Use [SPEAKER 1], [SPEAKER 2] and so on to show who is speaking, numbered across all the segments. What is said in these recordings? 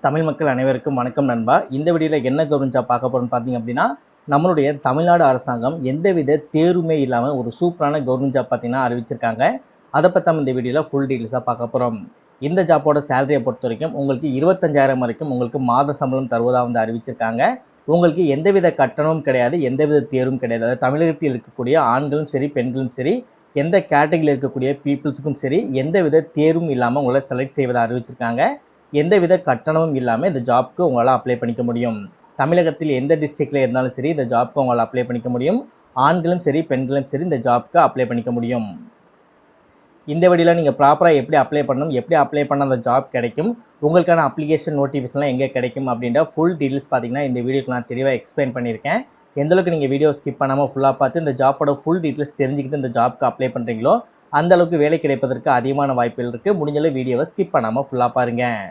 [SPEAKER 1] தமிழ் மக்கள் அனைவருக்கும் வணக்கம் நண்பா. இந்த வீடியோவில் என்ன கவர்மெண்ட் ஜாப் பார்க்க போகிறோம்னு பார்த்தீங்க அப்படின்னா, நம்மளுடைய தமிழ்நாடு அரசாங்கம் எந்தவித தேர்வுமே இல்லாமல் ஒரு சூப்பரான கவர்மெண்ட் ஜாப் பார்த்தீங்கன்னா அறிவிச்சிருக்காங்க. அதை பற்றி நம்ம இந்த வீடியோவில் ஃபுல் டீட்டெயில்ஸாக பார்க்க போகிறோம். இந்த ஜாப்போட சேலரியை பொறுத்த வரைக்கும் உங்களுக்கு 25,000 வரைக்கும் உங்களுக்கு மாத சம்பளம் தருவதாக வந்து அறிவிச்சிருக்காங்க. உங்களுக்கு எந்தவித கட்டணமும் கிடையாது, எந்தவித தேர்வும் கிடையாது. அதாவது தமிழகத்தில் இருக்கக்கூடிய ஆண்களும் சரி பெண்களும் சரி எந்த கேட்டகரியில் இருக்கக்கூடிய பீப்புள்ஸுக்கும் சரி எந்தவித தேர்வும் இல்லாமல் உங்களை செலக்ட் செய்வதை அறிவிச்சிருக்காங்க. எந்தவித கட்டணமும் இல்லாமல் இந்த ஜாப்க்கு உங்களால் அப்ளை பண்ணிக்க முடியும். தமிழகத்தில் எந்த டிஸ்ட்ரிக்டில் இருந்தாலும் சரி இந்த ஜாப்க்கு உங்களால் அப்ளை பண்ணிக்க முடியும். ஆண்களும் சரி பெண்களும் சரி இந்த ஜாப்க்கு அப்ளை பண்ணிக்க முடியும். இந்த வீடியோவில் நீங்கள் ப்ராப்பராக எப்படி அப்ளை பண்ணணும், எப்படி அப்ளை பண்ண அந்த ஜாப் கிடைக்கும், உங்களுக்கான அப்ளிகேஷன் நோட்டிஃபிகேஷன்லாம் எங்கே கிடைக்கும் அப்படின்ற ஃபுல் டீட்டெயில்ஸ் பார்த்தீங்கன்னா இந்த வீடியோக்கு நான் தெளிவாக எக்ஸ்பிளைன் பண்ணியிருக்கேன். எந்தளவுக்கு நீங்கள் வீடியோ ஸ்கிப் பண்ணாமல் ஃபுல்லாக பார்த்து இந்த ஜாப்போட ஃபுல் டீட்டெயில்ஸ் தெரிஞ்சுக்கிட்டு இந்த ஜாப்க்கு அப்ளை பண்ணுறீங்களோ அந்தளவுக்கு வேலை கிடைப்பதற்கு அதிகமான வாய்ப்புகள் இருக்குது. முடிஞ்சளவு வீடியோவை ஸ்கிப் பண்ணாமல் ஃபுல்லாக பாருங்கள்.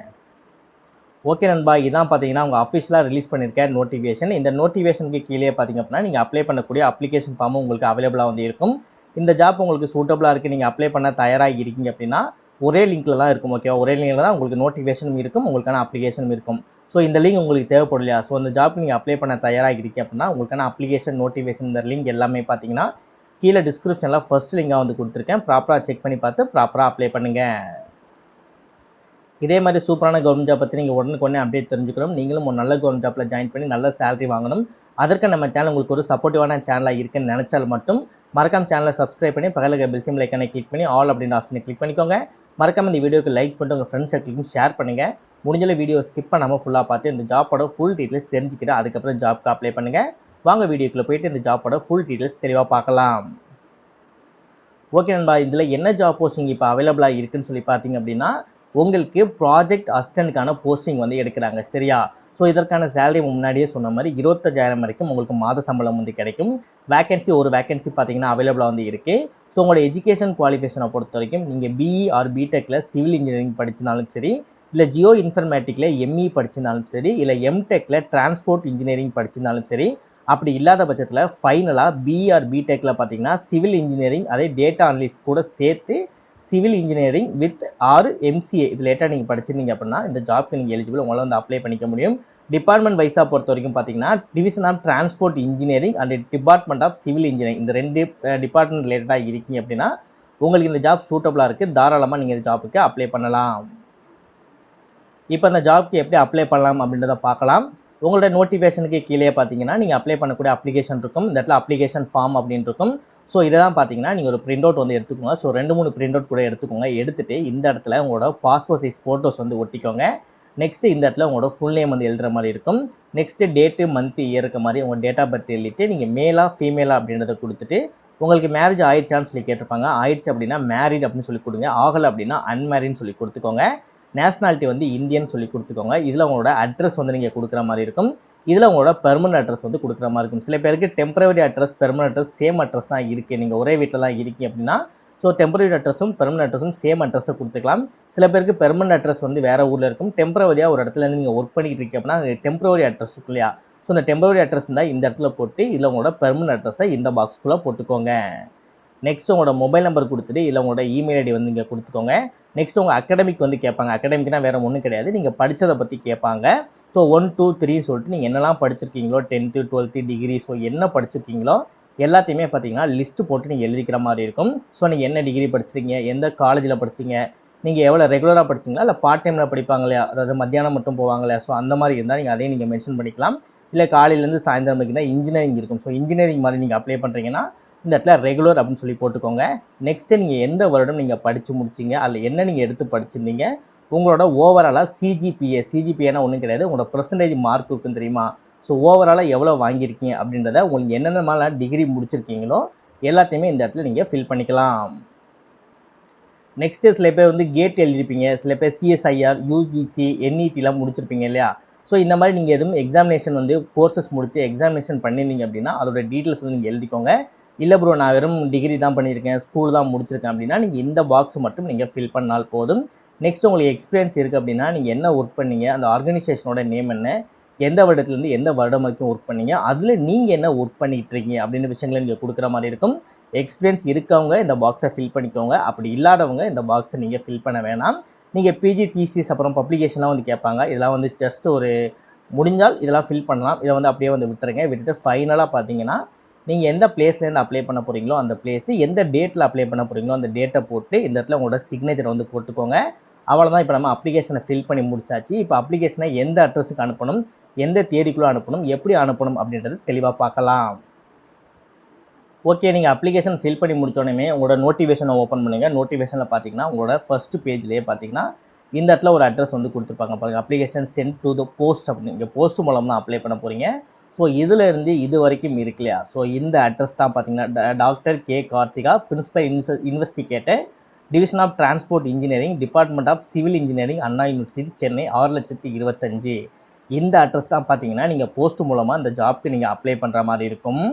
[SPEAKER 1] ஓகே நண்பா, இதான் பார்த்தீங்கன்னா உங்கள் அஃபிஷியலாக ரிலீஸ் பண்ணியிருக்க நோட்டிஃபிகேஷன். இந்த நோட்டிஃபிகேஷனுக்கு கீழே பார்த்தீங்க அப்படின்னா நீங்கள் அப்ளை பண்ணக்கூடிய அப்ளிகேஷன் ஃபார்மும் உங்களுக்கு அவைலபிளாக வந்து இருக்கும். இந்த ஜாப் உங்களுக்கு சூட்டபுளாக இருக்குது, நீங்கள் அப்ளை பண்ண தயாராக இருக்கீங்க அப்படின்னா ஒரே லிங்க்கில் தான் இருக்கும். ஓகேவா, ஒரே லிங்கில் தான் உங்களுக்கு நோட்டிஃபிகேஷனும் இருக்கும், உங்களுக்கான அப்ளிகேஷனும் இருக்கும். ஸோ இந்த லிங்க் உங்களுக்கு தேவைப்படும் இல்லையா? ஸோ இந்த ஜாப் நீங்கள் அப்ளை பண்ண தயாராக இருக்கீங்க அப்படின்னா உங்களுக்கான அப்ளிகேஷன் நோட்டிஃபிகேஷன் இந்த லிங்க் எல்லாமே பார்த்தீங்கன்னா கீழே டிஸ்கிரிப்ஷனில் ஃபர்ஸ்ட் லிங்காக வந்து கொடுத்துருக்கேன். ப்ராப்பராக செக் பண்ணி பார்த்து ப்ராப்பராக அப்ளை பண்ணுங்கள். இதே மாதிரி சூப்பரான கவர்மெண்ட் ஜாப் பற்றி நீங்கள் உடனுக்குடனே அப்டேட் தெரிஞ்சுக்கணும். நீங்களும் ஒரு நல்ல கவர்மெண்ட் ஜாப்பில் ஜாயின் பண்ணி நல்ல சேலரி வாங்கணும். அதற்கு நம்ம சேனல் உங்களுக்கு ஒரு சப்போர்ட்டிவான சேனலாக இருக்குன்னு நினச்சால் மட்டும் மறக்காம சேனலை சப்ஸ்கிரைப் பண்ணி பக்கத்தில் பெல் சிம்பிள் ஐக்கானை கிளிக் பண்ணி ஆல் அப்படின்ற ஆப்ஷனை கிளிக் பண்ணிக்கோங்க. மறக்காம இந்த வீடியோக்கு லைக் பண்ணிட்டு உங்கள் ஃப்ரெண்ட்ஸ் சர்க்கிளுக்கும் ஷேர் பண்ணுங்கள். முடிஞ்சளவு வீடியோ ஸ்கிப் பண்ணாமல் ஃபுல்லாக பார்த்து இந்த ஜாப்போட ஃபுல் டீட்டெயில்ஸ் தெரிஞ்சுக்கிட்டு அதுக்கப்புறம் ஜாப்க்கு அப்ளை பண்ணுங்கள். வாங்க வீடியோக்குள்ளே போயிட்டு இந்த ஜாப்போட ஃபுல் டீட்டெயில்ஸ் தெளிவாக பார்க்கலாம். ஓகே நண்பா, இதில் என்ன ஜாப் போஸ்டிங் இப்போ அவைலபிளாக இருக்குதுன்னு சொல்லி பார்த்தீங்க அப்படின்னா உங்களுக்கு ப்ராஜெக்ட் அசிஸ்டண்ட்டுக்கான போஸ்டிங் வந்து எடுக்கிறாங்க. சரியா? ஸோ இதற்கான சேலரி முன்னாடியே சொன்ன மாதிரி 25,000 வரைக்கும் உங்களுக்கு மாத சம்பளம் வந்து கிடைக்கும். ஒரு வேக்கன்சி பார்த்தீங்கன்னா அவைலபிளாக வந்து இருக்குது. ஸோ உங்களோட எஜுகேஷன் குவாலிஃபிகேஷனை பொறுத்த வரைக்கும் நீங்கள் பிஇ ஆர் பிடெக்கில் சிவில் இன்ஜினியரிங் படிச்சிருந்தாலும் சரி, இல்லை ஜியோ இன்ஃபர்மேட்டிக்கில் எம்இ படிச்சிருந்தாலும் சரி, இல்லை எம்டெக்கில் டிரான்ஸ்போர்ட் இன்ஜினியரிங் படிச்சிருந்தாலும் சரி, அப்படி இல்லாத பட்சத்தில் ஃபைனலாக பிஇ ஆர் பிடெக்கில் பார்த்தீங்கன்னா சிவில் இன்ஜினியரிங் அதே டேட்டா அனலிஸ்ட் கூட சேர்த்து civil engineering with R MCA இது லேட்டாக நீங்கள் படிச்சிருந்தீங்க அப்படின்னா இந்த ஜாப்க்கு நீங்கள் எலிஜிபிள், உங்களால் வந்து அப்ளை பண்ணிக்க முடியும். டிபார்ட்மெண்ட் வைஸாக பொறுத்த வரைக்கும் பார்த்தீங்கன்னா division of transport engineering and department of civil engineering இந்த ரெண்டு டிபார்ட்மெண்ட் ரிலேட்டடாக இருக்கீங்க அப்படின்னா உங்களுக்கு இந்த ஜாப் சூட்டபுளாக இருக்குது. தாராளமாக நீங்கள் இந்த ஜாப்புக்கு அப்ளை பண்ணலாம். இப்போ அந்த ஜாப்க்கு எப்படி அப்ளை பண்ணலாம் அப்படின்றத பார்க்கலாம். உங்களோட நோட்டிஃபிகேஷனுக்கு கீழே பார்த்தீங்கன்னா நீங்கள் அப்ளை பண்ணக்கூடிய அப்ளிகேஷன் இருக்கும். இந்த இடத்துல அப்ளிகேஷன் ஃபார்ம் அப்படின்னு இருக்கும். ஸோ இதை தான் பார்த்தீங்கன்னா நீங்கள் ஒரு பிரிண்ட் அவுட் வந்து எடுத்துக்கோங்க. ஸோ 2-3 பிரிண்ட் அவுட் கூட எடுத்துக்கோங்க. எடுத்துகிட்டு இந்த இடத்துல உங்களோட பாஸ்போர்ட் சைஸ் ஃபோட்டோஸ் வந்து ஒட்டிக்கோங்க. நெக்ஸ்ட்டு இந்த இடத்துல உங்களோட ஃபுல் நேம் வந்து எழுதுகிற மாதிரி இருக்கும். நெக்ஸ்ட்டு டேட்டு மந்த் இயர் இருக்க மாதிரி உங்கள் டேட் ஆஃப் பர்த் எழுதிட்டு நீங்கள் மேலா ஃபீமேலா அப்படின்றத கொடுத்துட்டு உங்களுக்கு மேரேஜ் ஆயிடுச்சான்னு சொல்லி கேட்டிருப்பாங்க. ஆயிடுச்சு அப்படின்னா மேரிட் அப்படின்னு சொல்லி கொடுங்க. ஆகலை அப்படின்னா அன்மேரிட்னு சொல்லி கொடுத்துக்கோங்க. நேஷ்னாலிட்டி வந்து இந்தியன் சொல்லி கொடுத்துக்கோங்க. இதில் உங்களோட அட்ரஸ் வந்து நீங்கள் கொடுக்குற மாதிரி இருக்கும். இதில் உங்களோட பெர்மனன்ட் அட்ரஸ் வந்து கொடுக்குற மாதிரி இருக்கும். சில பேருக்கு temporary address permanent address same address தான் இருக்குது. நீங்கள் ஒரே வீட்டில் தான் இருக்கீங்க அப்படின்னா ஸோ டெம்பரவரி அட்ரஸும் பெர்மனன்ட் அட்ரஸும் சேம் அட்ரஸை கொடுத்துக்கலாம். சில பேருக்கு பெர்மனன்ட் அட்ரஸ் வந்து வேறு ஊரில் இருக்கும். டெம்பரவரியாக ஒரு இடத்துல இருந்து நீங்கள் ஒர்க் பண்ணிக்கிட்டு இருக்கீங்க அப்படின்னா டெம்பரவரி அட்ரஸ் இருக்கும் இல்லையா? ஸோ அந்த டெம்பரவரி அட்ரஸ் இருந்தால் இந்த இடத்துல போட்டு இதில் உங்களோட பெர்மனன்ட் அட்ரஸை இந்த பாக்ஸ்குள்ளே போட்டுக்கோங்க. நெக்ஸ்ட் உங்களோட மொபைல் நம்பர் கொடுத்துட்டு இல்லை உங்களோட இமெயில் ஐடி வந்து நீங்கள் கொடுத்துக்கோங்க. நெக்ஸ்ட் உங்கள் அகாடமிக் வந்து கேட்பாங்க. அகாடமிக்னா வேறு ஒன்றும் கிடையாது, நீங்கள் படித்ததை பற்றி கேட்பாங்க. ஸோ 1, 2, 3 சொல்லிட்டு நீங்கள் என்னெல்லாம் படிச்சிருக்கீங்களோ 10th 12th டிகிரி ஸோ என்ன படிச்சிருக்கீங்களோ எல்லாத்தையுமே பார்த்தீங்கன்னா லிஸ்ட்டு போட்டு நீங்கள் எழுதிக்கிற மாதிரி இருக்கும். ஸோ நீங்கள் என்ன டிகிரி படிச்சிருக்கீங்க, எந்த காலேஜில் படிச்சிங்க, நீங்கள் எவ்வளோ ரெகுலராக படிச்சிங்களா இல்லை பார்ட் டைமில் படிப்பாங்க இல்லையா, அதாவது மத்தியானம் மட்டும் போவாங்க இல்லையா, ஸோ அந்த மாதிரி இருந்தால் நீங்கள் அதையும் நீங்கள் மென்ஷன் பண்ணிக்கலாம். இல்லை காலையிலேருந்து சாயந்தரம் வரைக்கும் தான் இன்ஜினியரிங் இருக்கும். ஸோ இன்ஜினியரிங் மாதிரி நீங்கள் அப்ளை பண்ணுறீங்கன்னா இந்த இடத்துல ரெகுலர் அப்படின்னு சொல்லி போட்டுக்கோங்க. நெக்ஸ்ட்டு நீங்கள் எந்த வருடம் நீங்கள் படித்து முடிச்சிங்க, அதில் என்ன நீங்கள் எடுத்து படிச்சிருந்தீங்க, உங்களோட ஓவராலாக சிஜிபிஏனா ஒன்றும் கிடையாது, உங்களோட பெர்சன்டேஜ் மார்க் இருக்குன்னு தெரியுமா? ஸோ ஓவராலாக எவ்வளோ வாங்கியிருக்கீங்க அப்படின்றத உங்களுக்கு என்னென்ன மாதிரிலாம் டிகிரி முடிச்சிருக்கீங்களோ எல்லாத்தையுமே இந்த இடத்துல நீங்கள் ஃபில் பண்ணிக்கலாம். நெக்ஸ்ட்டு சில பேர் வந்து கேட் எழுதிருப்பீங்க, சில பேர் சிஎஸ்ஐஆர் யூஜிசி என்இடிலாம் முடிச்சிருப்பீங்க இல்லையா? ஸோ இந்த மாதிரி நீங்கள் எதுவும் எக்ஸாமினேஷன் வந்து கோர்சஸ் முடித்து எக்ஸாமினேஷன் பண்ணியிருந்தீங்க அப்படின்னா அதோட டீட்டெயில்ஸ் வந்து நீங்கள் எழுதிக்கோங்க. இல்லை ப்ரோ நான் வெறும் டிகிரி தான் பண்ணியிருக்கேன், ஸ்கூல் தான் முடிச்சிருக்கேன் அப்படின்னா நீங்கள் இந்த பாக்ஸ் மட்டும் நீங்கள் ஃபில் பண்ணால் போதும். நெக்ஸ்ட் உங்களுக்கு எக்ஸ்பீரியன்ஸ் இருக்குது அப்படின்னா நீங்கள் என்ன ஒர்க் பண்ணீங்க, அந்த ஆர்கனைசேஷனோட நேம் என்ன, எந்த வருடத்துலேருந்து எந்த வருடம் வரைக்கும் ஒர்க் பண்ணீங்க, அதில் நீங்கள் என்ன ஒர்க் பண்ணிகிட்டு இருக்கீங்க அப்படின்ற விஷயங்களை நீங்கள் கொடுக்குற மாதிரி இருக்கும். எக்ஸ்பீரியன்ஸ் இருக்கவங்க இந்த பாக்ஸை ஃபில் பண்ணிக்கோங்க, அப்படி இல்லாதவங்க இந்த பாக்ஸை நீங்கள் ஃபில் பண்ண வேணாம். நீங்கள் பிஜி தீசிஸ் அப்புறம் பப்ளிகேஷன்லாம் வந்து கேட்பாங்க. இதெல்லாம் வந்து ஜஸ்ட் ஒரு முடிஞ்சால் இதெல்லாம் ஃபில் பண்ணலாம். இதை வந்து அப்படியே வந்து விட்டுருங்க. விட்டுட்டு ஃபைனலாக பார்த்தீங்கன்னா நீங்கள் எந்த பிளேஸ்லேருந்து அப்ளை பண்ண போகிறீங்களோ அந்த பிளேஸு, எந்த டேட்டில் அப்ளை பண்ண போகிறீங்களோ அந்த டேட்டை போட்டு இந்த இடத்துல உங்களோட சிக்னேச்சரை வந்து போட்டுக்கோங்க. அவ்வளோதான். இப்போ நம்ம அப்ளிகேஷனை ஃபில் பண்ணி முடிச்சாச்சு. இப்போ அப்ளிகேஷனை எந்த அட்ரஸுக்கு அனுப்பணும், எந்த தேதிக்குள்ளே அனுப்பணும், எப்படி அனுப்பணும் அப்படின்றது தெளிவாக பார்க்கலாம். ஓகே, நீங்கள் அப்ளிகேஷன் ஃபில் பண்ணி முடிச்சோடனே உங்களோட நோட்டிஃபிகேஷனை ஓப்பன் பண்ணுங்கள். நோட்டிஃபிகேஷனில் பார்த்தீங்கன்னா உங்களோட ஃபஸ்ட்டு பேஜ்லேயே பார்த்தீங்கன்னா இந்த இடத்துல ஒரு அட்ரஸ் வந்து கொடுத்துருப்பாங்க பாருங்கள். Application sent to the post அப்படின்னு. இங்கே போஸ்ட் மூலம் தான் அப்ளை பண்ண போகிறீங்க. ஸோ இதிலேருந்து இது வரைக்கும் இருக்கு இல்லையா, ஸோ இந்த அட்ரஸ் தான் பார்த்தீங்கன்னா doctor K Karthika, principal investigator, division of transport engineering, department of civil engineering, Anna University, Chennai 6,25,000. இந்த அட்ரஸ் தான் பார்த்தீங்கன்னா நீங்கள் போஸ்ட் மூலமாக இந்த ஜாப்க்கு நீங்கள் அப்ளை பண்ணுற மாதிரி இருக்கும்.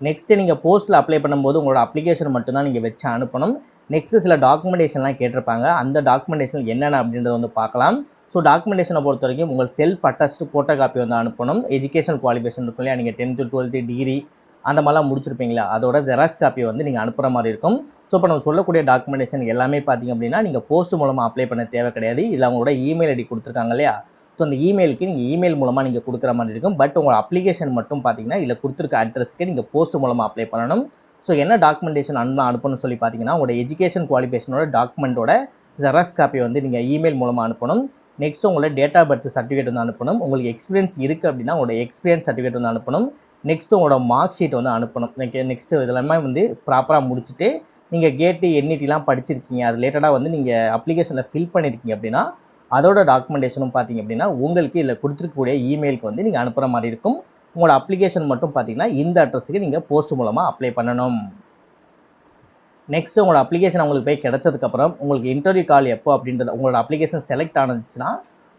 [SPEAKER 1] நெக்ஸ்ட்டு நீங்கள் போஸ்ட்டில் அப்ளை பண்ணும்போது உங்களோட அப்ளிகேஷன் மட்டும்தான் நீங்கள் வச்சு அனுப்பணும். நெக்ஸ்ட்டு சில டாக்குமெண்டேஷன்லாம் கேட்டிருப்பாங்க. அந்த டாக்குமெண்டேஷன் என்னென்ன அப்படின்றத வந்து பார்க்கலாம். ஸோ டாக்குமெண்டேஷனை பொறுத்த வரைக்கும் உங்கள் செல்ஃப் அட்டஸ்டு ஃபோட்டோ காப்பி வந்து அனுப்பணும். எஜுகேஷனல் குவாலிஃபிகேஷன் இருக்கும் இல்லையா, நீங்கள் 10th 12th டிகிரி அந்த மாதிரிலாம் முடிச்சிருப்பீங்களா, அதோட ஜெராக்ஸ் காப்பியை வந்து நீங்கள் அனுப்புகிற மாதிரி இருக்கும். ஸோ இப்போ நம்ம சொல்லக்கூடிய டாக்குமெண்டேஷன் எல்லாமே பார்த்தீங்க அப்படின்னா நீங்கள் போஸ்ட் மூலமாக அப்ளை பண்ண தேவை கிடையாது. இதில் அவங்களோட இமெயில் ஐடி கொடுத்துருக்காங்க இல்லையா, ஸோ அந்த இமெயிலுக்கு நீங்கள் இமெயில் மூலமாக நீங்கள் கொடுக்குற மாதிரி இருக்கும். பட் உங்கள் அப்ளிகேஷன் மட்டும் பார்த்தீங்கன்னா இதில் கொடுத்துருக்க அட்ரஸ்க்கு நீங்கள் போஸ்ட் மூலமாக அப்ளை பண்ணணும். ஸோ என்ன டாக்குமெண்டேஷன் அனுப்பணும்னு சொல்லி பார்த்தீங்கன்னா உங்களோட எஜுகேஷன் குவாலிஃபிகேஷனோட டாக்குமெண்ட்டோட ஜெராக்ஸ் காப்பி வந்து நீங்கள் இமெயில் மூலமாக அனுப்பணும். நெக்ஸ்ட் உங்களோட டேட் ஆஃப் பர்த் சர்டிஃபிகேட் வந்து அனுப்பணும். உங்களுக்கு எக்ஸ்பீரியன்ஸ் இருக்குது அப்படின்னா உங்களோட எக்ஸ்பீரியன்ஸ் சர்டிஃபிகேட் வந்து அனுப்பணும். நெக்ஸ்ட்டு உங்களோட மார்க் ஷீட் வந்து அனுப்பணும். நெக்ஸ்ட்டு இதெல்லாமே வந்து ப்ராப்பராக முடிச்சுட்டு நீங்கள் கேட்டு என்இடிலாம் படிச்சிருக்கீங்க, அது ரிலேட்டடாக வந்து நீங்கள் அப்ளிகேஷனில் ஃபில் பண்ணியிருக்கீங்க அப்படின்னா அதோட டாக்குமெண்டேஷனும் பார்த்தீங்க அப்படின்னா உங்களுக்கு இதில் கொடுத்துருக்கக்கூடிய இமெயிலுக்கு வந்து நீங்கள் அனுப்புகிற மாதிரி இருக்கும். உங்களோட அப்ளிகேஷன் மட்டும் பார்த்தீங்கன்னா இந்த அட்ரஸுக்கு நீங்கள் போஸ்ட் மூலமாக அப்ளை பண்ணணும். நெக்ஸ்ட் உங்களோட அப்ளிகேஷன் உங்களுக்கு போய் கிடச்சதுக்கப்புறம் உங்களுக்கு இன்டர்வியூ கால் எப்போ அப்படின்றத, உங்களோட அப்ளிகேஷன் செலக்ட் ஆனிச்சுன்னா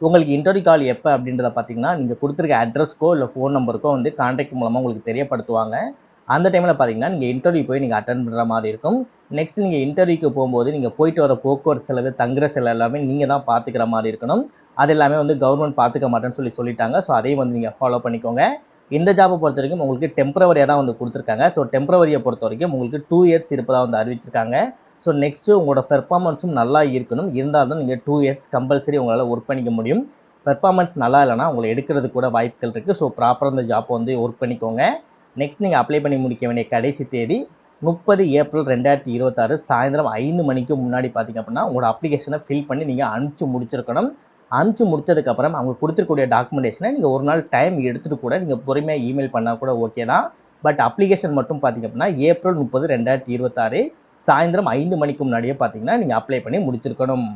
[SPEAKER 1] உங்களுக்கு இன்டர்வியூ கால் எப்போ அப்படின்றத பார்த்தீங்கன்னா நீங்கள் கொடுத்துருக்க அட்ரஸ்க்கோ இல்லை ஃபோன் நம்பருக்கோ வந்து கான்டாக்ட் மூலமாக உங்களுக்கு தெரியப்படுத்துவாங்க. அந்த டைமில் பார்த்தீங்கன்னா நீங்கள் இன்டர்வியூ போய் நீங்கள் அட்டன் பண்ணுற மாதிரி இருக்கும். நெக்ஸ்ட் நீங்கள் இன்டர்வியூக்கு போகும்போது நீங்கள் போயிட்டு வர போக்குவரத்து செலவு, தங்குற செலவு எல்லாமே நீங்கள் தான் பார்த்துக்கிற மாதிரி இருக்கணும். அது எல்லாமே வந்து கவர்மெண்ட் பார்த்துக்க மாட்டேன்னு சொல்லிட்டாங்க. ஸோ அதையும் வந்து நீங்கள் ஃபாலோ பண்ணிக்கோங்க. இந்த ஜாப்பை பொறுத்த வரைக்கும் உங்களுக்கு டெம்பரவரியாக தான் வந்து கொடுத்துருக்காங்க. ஸோ டெம்பரவரியை பொறுத்த வரைக்கும் உங்களுக்கு 2 இயர்ஸ் இருப்பதாக வந்து அறிவிச்சிருக்காங்க. ஸோ நெக்ஸ்ட்டு உங்களோட பெர்ஃபார்மன்ஸும் நல்லா இருக்கணும். இருந்தால் தான் நீங்கள் 2 இயர்ஸ் கம்பல்சரி உங்களால் ஒர்க் பண்ணிக்க முடியும். பெர்ஃபார்மன்ஸ் நல்லா இல்லைனா உங்களை எடுக்கிறது கூட வாய்ப்புகள் இருக்குது. ஸோ ப்ராப்பராக இந்த ஜாப்பை வந்து ஒர்க் பண்ணிக்கோங்க. நெக்ஸ்ட் நீங்கள் அப்ளை பண்ணி முடிக்க வேண்டிய கடைசி தேதி 30 ஏப்ரல் 2026 சாயந்தரம் 5 மணிக்கு முன்னாடி பார்த்தீங்க அப்படின்னா உங்களோட அப்ளிகேஷனை ஃபில் பண்ணி நீங்கள் அனுப்பிச்சு முடிச்சிருக்கணும். அனுப்பிச்சு முடிச்சதுக்கப்புறம் அவங்க கொடுத்துருக்கூடிய டாக்குமெண்டேஷனை நீங்கள் ஒரு நாள் டைம் எடுத்துகிட்டு கூட நீங்கள் பொறுமையாக இமெயில் பண்ணால் கூட ஓகே தான். பட் அப்ளிகேஷன் மட்டும் பார்த்தீங்க அப்படின்னா ஏப்ரல் 30, 2026 சாயந்தரம் 5 மணிக்கு முன்னாடியே பார்த்தீங்கன்னா நீங்கள் அப்ளை பண்ணி முடிச்சிருக்கணும்.